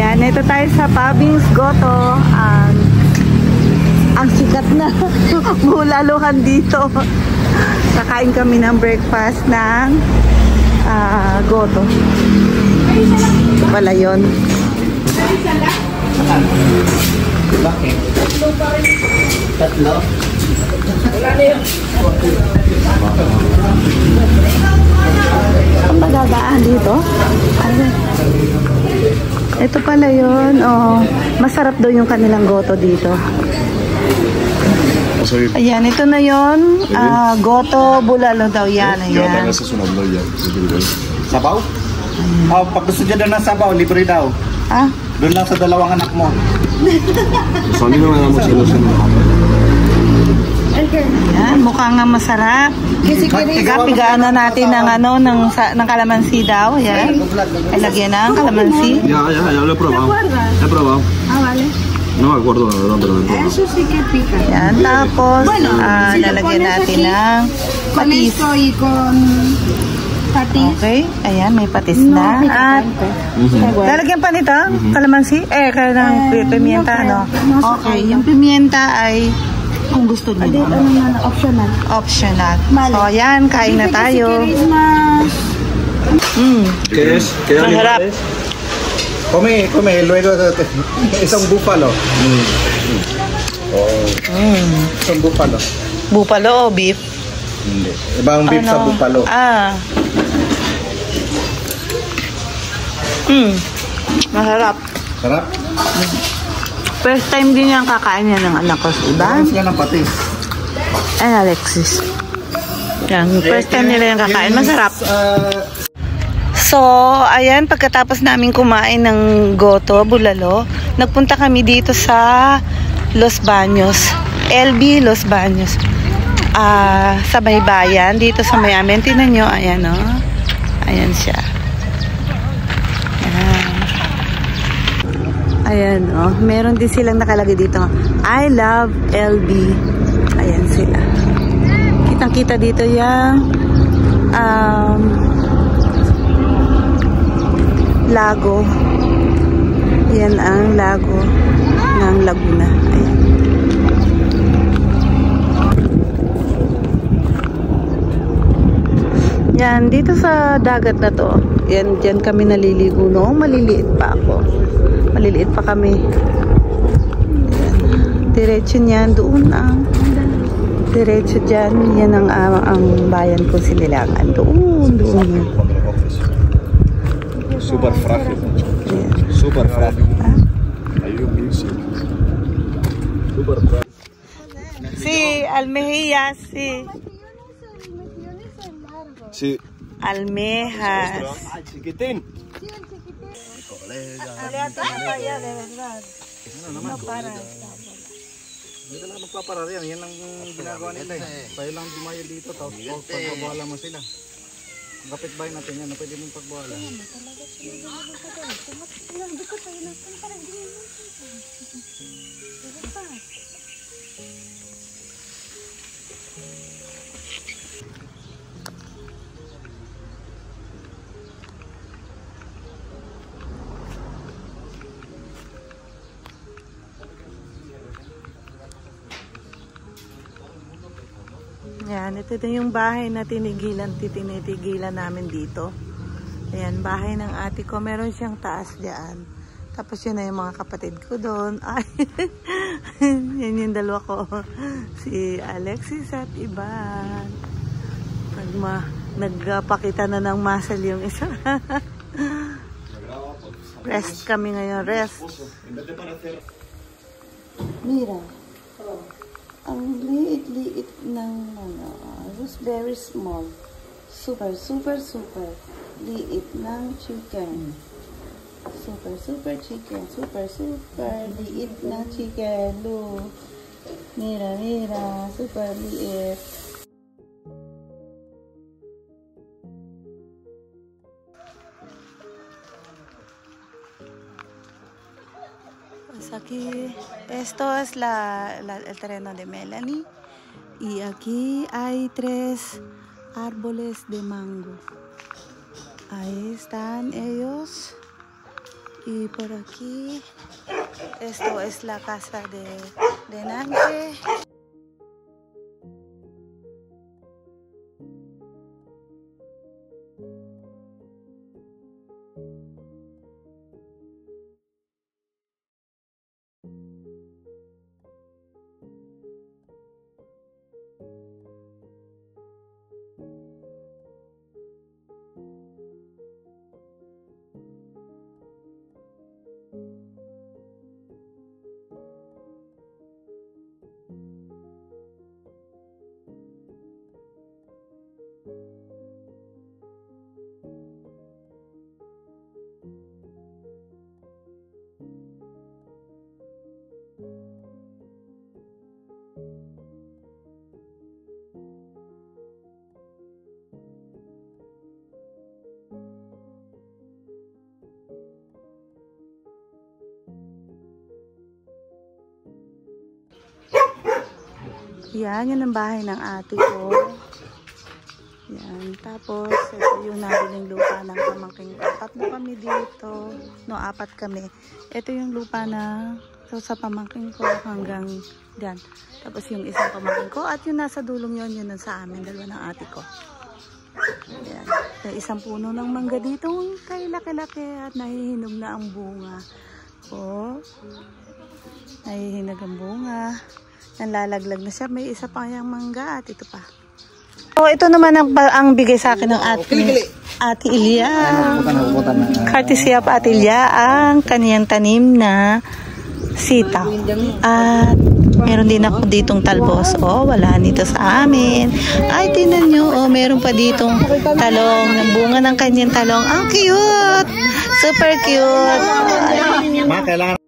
Ayan, ito tayo sa Pabings Goto. Ang sikat na bulaluhan dito. Kakain kami ng breakfast ng Goto. Wala yun. Bakit? Tatlo? Wala na yun. Ang magagaan dito? Ayun. Ito pala yun. Oh, masarap daw yung kanilang Goto dito. Ayan, ito na yun. Goto bulalo daw yan. Ayan. Sabaw? Oh, pag gusto dyan ng sabaw, libre daw. Ah? Doon lang sa dalawang anak mo. Ayan, mukha nga masarap. Pigaan na natin ng ng kalamansi daw. Ayan. Ay, lagyan ng kalamansi. Ya lo he probado. He probado. Ah, vale. No me acuerdo la verdad, pero Eso sí que pica. Ayan, tapos lalagyan natin ng Con patis. esto y con patis. Okay, ayan, may patis na. At lalagyan pa nito, kalamansi? Kaya ng pimienta, no? Okay, yung pimienta ay kung gusto niyo. Optional. Optional. So, ayan, kain na tayo. ¿Qué es? ¿Qué Masarap. Come, luego isang bupalo. Isang bupalo. Bupalo o beef? Hindi. Ibang beef sa bupalo. Masarap. Sarap. First time din yung kakain niya ng anak ko, diba? Bakit sila ng patis? Ay, Alexis. Yan, first time nila yung kakain. Masarap. So, ayan, pagkatapos namin kumain ng Goto, bulalo, nagpunta kami dito sa Los Baños. LB Los Baños. Sa Baybayan, dito sa Miami. Tingnan nyo, ayan o. Ayan siya. Ayan o. Meron din silang nakalagay dito. I love LB. Ayan sila. Kitang-kita dito yung lago. Yan ang lago ng Laguna. Ayan. Yan, dito sa dagat na to. Yan, dyan kami naliligo noong maliliit pa ako. Maliliit pa kami. Yan. Diretso niyan, doon ang diretso dyan. Yan ang bayan ko Sinilangan. Doon. Super frágil. Ayan. Super frágil. Super frágil. Sí, almejas, sí. Sí. Almejas. Ay, chiquitín. No para. Dito lang magpaparar yan. Yan ang ginagawa nila eh. Tayo lang dumayo dito. Tapos pagbabahala mo sila. Ang kapitbahay natin yan. Pwede mong pagbahala. Yan, ito na yung bahay na tinitigilan namin dito. Ayan, bahay ng ate ko. Meron siyang taas diyan. Tapos yun na yung mga kapatid ko doon. Ay, yan yung dalawa ko. Si Alexis at Ivan. Nagpakita na ng muscle yung isa. Rest kami ngayon, rest. Mira. Ang liit-liit ng was very small. Super liit ng chicken. Super chicken. Super liit na chicken. Look. Mira. Super liit. Pues aquí, esto es el terreno de Melanie. Y aquí hay 3 árboles de mango. Ahí están ellos. Y por aquí, esto es la casa de Nancy. Yan, yan ang bahay ng ate ko. Yan, tapos ito yung nabiling lupa ng pamangking ko. 3 kami dito. No, 4 kami. Ito yung lupa na sa pamangking ko hanggang dyan. Tapos yung isang pamangking ko at yung nasa dulong yun, yun sa amin, 2 ng ate ko. Yan. May isang puno ng mangga dito, kay laki-laki at nahihinog na ang bunga. O, nahihinog ang bunga. Nalalaglag na siya. May isa pa yung mangga at ito pa. So, ito naman ang bigay sa akin ng Ate Ilya. Courtesy of Ate Ilya ang kaniyang tanim na sitaw. At meron din ako ditong talbos. Wala nito sa amin. Ay, tinan nyo. Meron pa ditong talong. Ng bunga ng kanyang talong. Ang cute! Super cute! Kailangan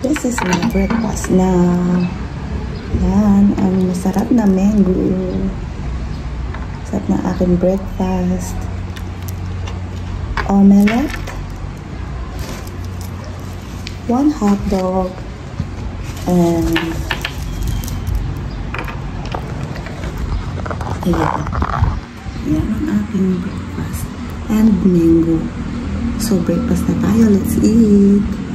This is my breakfast now. Yan, ang masarap na mango. Masarap na aking breakfast. Omelette. 1 hot dog. And ayan. Yan ang ating breakfast and mango. So breakfast na tayo, let's eat!